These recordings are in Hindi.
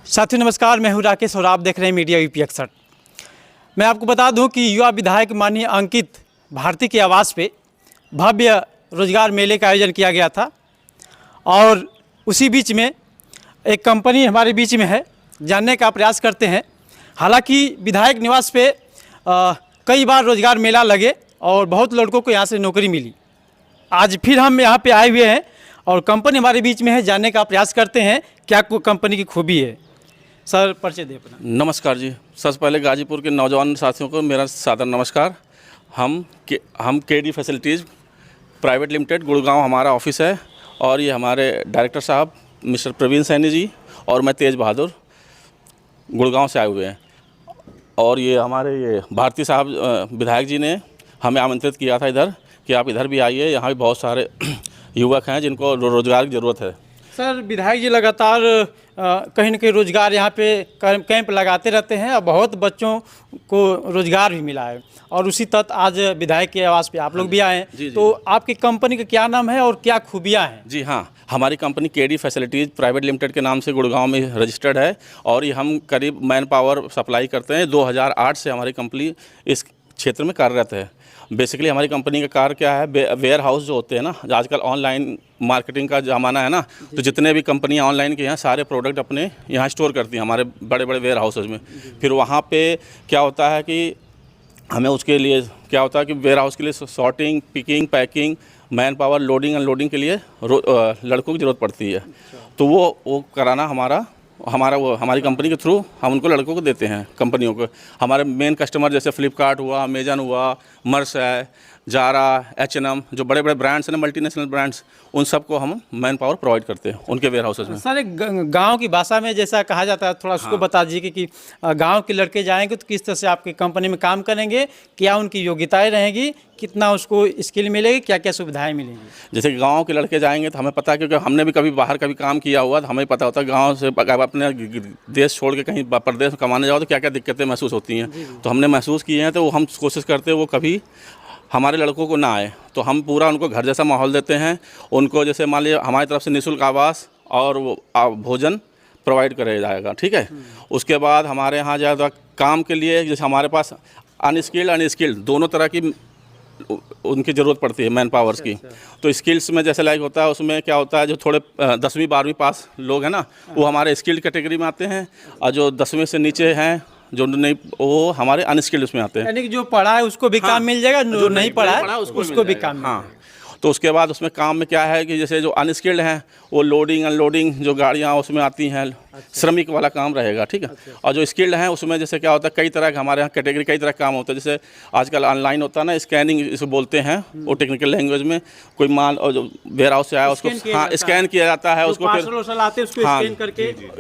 साथियों नमस्कार, मैं हूं राकेश और आप देख रहे हैं मीडिया यूपी 61। मैं आपको बता दूं कि युवा विधायक माननीय अंकित भारती के आवास पे भव्य रोजगार मेले का आयोजन किया गया था और उसी बीच में एक कंपनी हमारे बीच में है, जानने का प्रयास करते हैं। हालांकि विधायक निवास पे कई बार रोजगार मेला लगे और बहुत लड़कों को यहाँ से नौकरी मिली। आज फिर हम यहाँ पे आए हुए हैं और कंपनी हमारे बीच में है, जानने का प्रयास करते हैं क्या कंपनी की खूबी है। सर परिचय दें अपना। नमस्कार जी। सबसे पहले गाजीपुर के नौजवान साथियों को मेरा सादर नमस्कार। हम KD facilities private limited Gurgaon हमारा ऑफिस है और ये हमारे डायरेक्टर साहब मिस्टर प्रवीण सैनी जी और मैं तेज बहादुर गुड़गांव से आए हुए हैं। और ये हमारे भारती साहब विधायक जी ने हमें आमंत्रित किया था इधर कि आप इधर भी आइए, यहाँ भी बहुत सारे युवक हैं जिनको रोज़गार की ज़रूरत है। सर विधायक जी लगातार कहीं न कहीं रोज़गार यहाँ पे कैंप लगाते रहते हैं और बहुत बच्चों को रोज़गार भी मिला है और उसी तहत आज विधायक के आवास पे आप लोग भी आए हैं। तो आपकी कंपनी का क्या नाम है और क्या खूबियाँ हैं? जी हाँ, हमारी company KD facilities private limited के नाम से गुड़गांव में रजिस्टर्ड है और ये हम करीब मैन पावर सप्लाई करते हैं। 2008 से हमारी कंपनी इस क्षेत्र में कार्यरत है। बेसिकली हमारी कंपनी का कार्य क्या है, वेयर हाउस जो होते हैं ना, आजकल ऑनलाइन मार्केटिंग का ज़माना है ना, तो जितने भी कंपनियां ऑनलाइन के हैं सारे प्रोडक्ट अपने यहाँ स्टोर करती हैं हमारे बड़े बड़े वेयर हाउसेज में। फिर वहाँ पे क्या होता है कि हमें उसके लिए क्या होता है कि वेयर हाउस के लिए sorting, picking, packing, man power, loading unloading के लिए लड़कों की ज़रूरत पड़ती है। तो वो कराना हमारी कंपनी के थ्रू हम उनको लड़कों को देते हैं। कंपनियों को हमारे मेन कस्टमर जैसे फ्लिपकार्ट हुआ, अमेजन हुआ, मर्स है, जारा, H&M, जो बड़े बड़े ब्रांड्स हैं ना, मल्टीनेशनल ब्रांड्स, उन सबको हम मैन पावर प्रोवाइड करते हैं उनके वेयर हाउसेज में। सर एक गाँव की भाषा में जैसा कहा जाता है, थोड़ा उसको बता दीजिए कि गाँव के लड़के जाएंगे तो किस तरह से आपकी कंपनी में काम करेंगे, क्या उनकी योग्यताएँ रहेंगी, कितना उसको स्किल मिलेगी, क्या क्या सुविधाएँ मिलेंगी? जैसे गाँव के लड़के जाएंगे तो हमें पता है, क्योंकि हमने भी कभी बाहर कभी काम किया हुआ तो हमें पता होता है गाँव से अपने देश छोड़ के कहीं प्रदेश में कमाने जाओ तो क्या क्या दिक्कतें महसूस होती हैं। तो हमने महसूस किए हैं, तो हम कोशिश करते हैं वो कभी हमारे लड़कों को ना आए। तो हम पूरा उनको घर जैसा माहौल देते हैं। उनको जैसे मान लीजिए हमारी तरफ से निःशुल्क आवास और भोजन प्रोवाइड कराया जाएगा, ठीक है। उसके बाद हमारे यहाँ ज़्यादा काम के लिए जैसे हमारे पास अनस्किल्ड दोनों तरह की उनकी ज़रूरत पड़ती है मैन पावर्स की। तो स्किल्स में जैसे लाइक होता है, उसमें क्या होता है, जो थोड़े 10वीं 12वीं पास लोग हैं ना, वो हमारे स्किल्ड कैटेगरी में आते हैं और जो 10वीं से नीचे हैं जो नहीं, वो हमारे अनस्किल्ड उसमें आते हैं। यानी कि जो पढ़ा है उसको भी काम मिल जाएगा, जो नहीं पढ़ा है उसको भी काम। हाँ, तो उसके बाद उसमें काम में क्या है कि जैसे जो अनस्किल्ड हैं वो लोडिंग अनलोडिंग जो गाड़ियाँ उसमें आती हैं, श्रमिक वाला काम रहेगा, ठीक है। और जो स्किल्ड हैं उसमें जैसे क्या होता है, कई तरह का हमारे यहाँ कैटेगरी कई तरह का काम होता है। जैसे आजकल ऑनलाइन होता है ना, स्कैनिंग इसको बोलते हैं, वो टेक्निकल लैंग्वेज में। कोई माल और जो वेयर हाउस से आया उसको स्कैन किया जाता है, उसको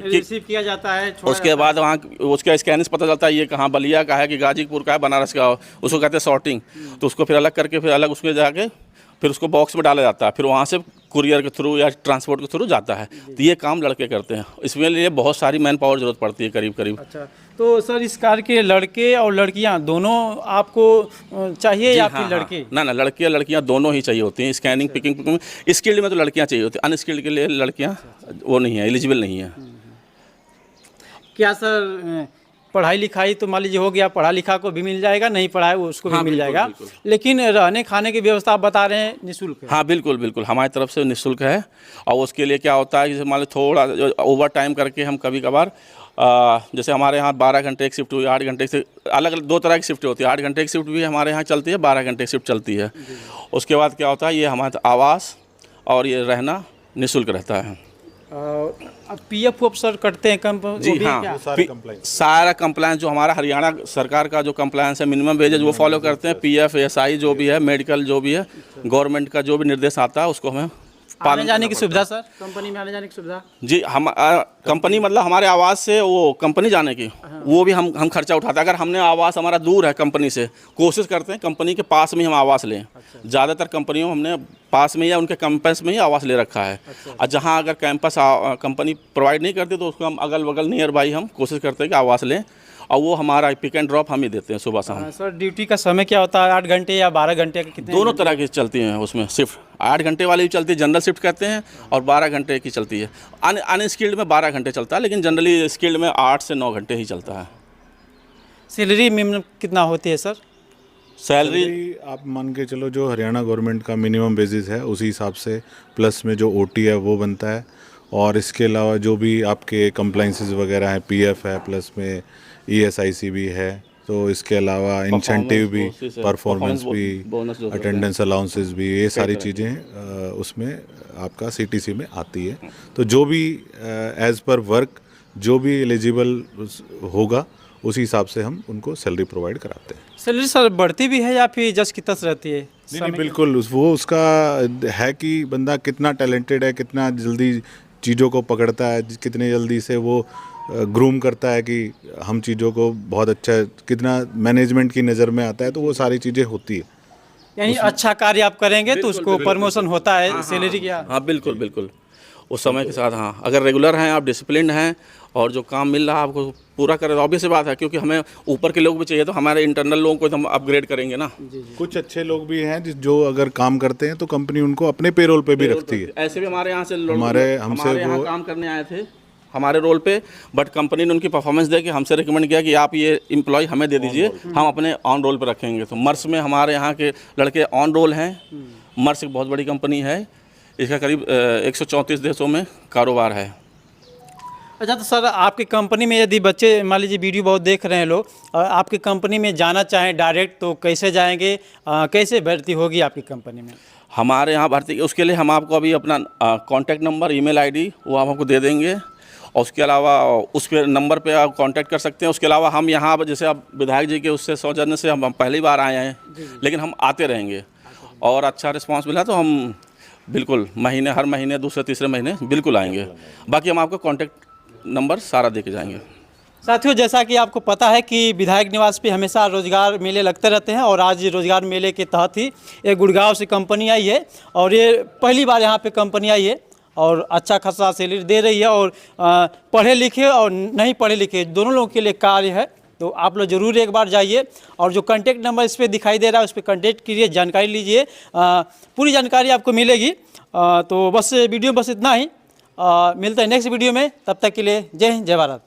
रिसीव किया जाता है। उसके बाद वहाँ उसका स्कैनिंग पता चलता है ये कहाँ बलिया का है कि गाजीपुर का है, बनारस का, उसको कहते हैं सॉर्टिंग। तो उसको फिर अलग करके फिर अलग उसमें जाके फिर उसको बॉक्स में डाला जाता है, फिर वहाँ से कुरियर के थ्रू या ट्रांसपोर्ट के थ्रू जाता है। तो ये काम लड़के करते हैं, इसमें लिए बहुत सारी मैन पावर ज़रूरत पड़ती है करीब। अच्छा, तो सर इस कार्य के लड़के और लड़कियां दोनों आपको चाहिए या फिर लड़के? ना लड़के लड़कियां दोनों ही चाहिए होती हैं। स्कैनिंग पिकिंग स्किल्ड में तो लड़कियां चाहिए होती हैं, अनस्किल्ड के लिए लड़कियां वो नहीं है, एलिजिबल नहीं है। क्या सर पढ़ाई लिखाई तो मान लीजिए हो गया, पढ़ा लिखा को भी मिल जाएगा, नहीं पढ़ा है उसको भी मिल जाएगा, लेकिन रहने खाने की व्यवस्था आप बता रहे हैं निःशुल्क है? हाँ बिल्कुल हमारी तरफ से निःशुल्क है। और उसके लिए क्या होता है, जैसे मान लीजिए थोड़ा ओवर टाइम करके हम कभी कभार जैसे हमारे यहाँ 12 घंटे एक शिफ्ट हुई, 8 घंटे से अलग दो तरह की शिफ्ट होती है। 8 घंटे की शिफ्ट भी हमारे यहाँ चलती है, 12 घंटे की शिफ्ट चलती है। उसके बाद क्या होता है, ये हमारा आवास और ये रहना निःशुल्क रहता है। PF सर कटते हैं कंपनी? जी हाँ, सारा कंप्लायंस जो हमारा हरियाणा सरकार का जो कंप्लायंस है, मिनिमम वेजेज वो फॉलो करते हैं। PF SI जो भी है, मेडिकल जो भी है, गवर्नमेंट का जो भी निर्देश आता है उसको हमें आने जाने की सुविधा। सर कंपनी में आने जाने की सुविधा? जी, हम कंपनी मतलब हमारे आवास से वो कंपनी जाने की वो भी हम खर्चा उठाते हैं। अगर हमने आवास हमारा दूर है कंपनी से, कोशिश करते हैं कंपनी के पास में ही हम आवास लें। ज़्यादातर कंपनियों हमने पास में या उनके कैंपस में ही आवास ले रखा है। और जहाँ अगर कैंपस कंपनी प्रोवाइड नहीं करती तो उसको हम अगल बगल नियर बाई हम कोशिश करते हैं कि आवास लें और वो हमारा पिक एंड ड्रॉप हम ही देते हैं सुबह शाम। सर ड्यूटी का समय क्या होता है, 8 घंटे या 12 घंटे का, कितने? दोनों तरह की चलती हैं उसमें, शिफ्ट 8 घंटे वाली भी चलती है, जनरल शिफ्ट कहते हैं, और 12 घंटे की चलती है। अनस्किल्ड में 12 घंटे चलता है, लेकिन जनरली स्किल्ड में 8 से 9 घंटे ही चलता है। सैलरी मिनिमम कितना होती है सर? सैलरी आप मान के चलो जो हरियाणा गवर्नमेंट का मिनिमम बेसिस है उसी हिसाब से, प्लस में जो ओटी है वो बनता है, और इसके अलावा जो भी आपके कंप्लाइंसेस वगैरह हैं, पीएफ है, प्लस में ईएसआईसी भी है, तो इसके अलावा इंसेंटिव भी, परफॉर्मेंस भी, अटेंडेंस अलाउंसेस भी, ये सारी चीज़ें उसमें आपका सीटीसी में आती है। तो जो भी एज़ पर वर्क जो भी एलिजिबल होगा उसी हिसाब से हम उनको सैलरी प्रोवाइड कराते हैं। सैलरी सर बढ़ती भी है या फिर जस्ट की तस रहती है? नहीं, बिल्कुल वो उसका है कि बंदा कितना टैलेंटेड है, कितना जल्दी चीज़ों को पकड़ता है, कितने जल्दी से वो ग्रूम करता है कि हम चीज़ों को बहुत अच्छा, कितना मैनेजमेंट की नज़र में आता है, तो वो सारी चीज़ें होती है। यानी अच्छा कार्य आप करेंगे तो उसको प्रमोशन होता है सैलरी क्या? हाँ बिल्कुल बिल्कुल, उस समय के साथ। हाँ, अगर रेगुलर हैं, आप डिसिप्लिन हैं और जो काम मिल रहा है आपको पूरा करें, ऑब्वियस सी बात है, क्योंकि हमें ऊपर के लोग भी चाहिए, तो हमारे इंटरनल लोगों को तो हम अपग्रेड करेंगे ना। कुछ अच्छे लोग भी हैं जो अगर काम करते हैं तो कंपनी उनको अपने पेरोल पे भी रखती है। ऐसे भी हमारे यहाँ से लोग हमारे यहाँ काम करने आए थे हमारे रोल पे, बट कंपनी ने उनकी परफॉर्मेंस देख के हमसे रिकमेंड किया कि आप ये एम्प्लॉय हमें दे दीजिए, हम अपने ऑन रोल पे रखेंगे। तो मर्स में हमारे यहाँ के लड़के ऑन रोल हैं। मर्स एक बहुत बड़ी कंपनी है, इसका करीब 134 देशों में कारोबार है। अच्छा, तो सर आपकी कंपनी में यदि बच्चे मान लीजिए वीडियो बहुत देख रहे हैं लोग, और आपकी कंपनी में जाना चाहें डायरेक्ट, तो कैसे जाएंगे, कैसे भर्ती होगी आपकी कंपनी में? हमारे यहाँ भर्ती, उसके लिए हम आपको अभी अपना कॉन्टैक्ट नंबर, ईमेल आईडी वो हम आपको दे देंगे, और उसके अलावा उस पे नंबर पे आप कांटेक्ट कर सकते हैं। उसके अलावा हम यहाँ जैसे आप विधायक जी के उससे सौजन्य से हम पहली बार आए हैं, लेकिन हम आते रहेंगे, और अच्छा रिस्पांस मिला तो हम बिल्कुल महीने, हर महीने, दूसरे तीसरे महीने बिल्कुल आएंगे। बाकी हम आपको कॉन्टैक्ट नंबर सारा दे के जाएंगे। साथियों, जैसा कि आपको पता है कि विधायक निवास पे हमेशा रोजगार मेले लगते रहते हैं, और आज रोजगार मेले के तहत ही एक गुड़गांव से कंपनी आई है, और ये पहली बार यहाँ पे कंपनी आई है, और अच्छा खासा सैलरी दे रही है, और पढ़े लिखे और नहीं पढ़े लिखे दोनों लोगों के लिए कार्य है। तो आप लोग ज़रूर एक बार जाइए, और जो कांटेक्ट नंबर इस पर दिखाई दे रहा है उस पर कांटेक्ट कीजिए, जानकारी लीजिए, पूरी जानकारी आपको मिलेगी। तो बस वीडियो बस इतना ही, मिलते हैं नेक्स्ट वीडियो में, तब तक के लिए जय हिंद, जय भारत।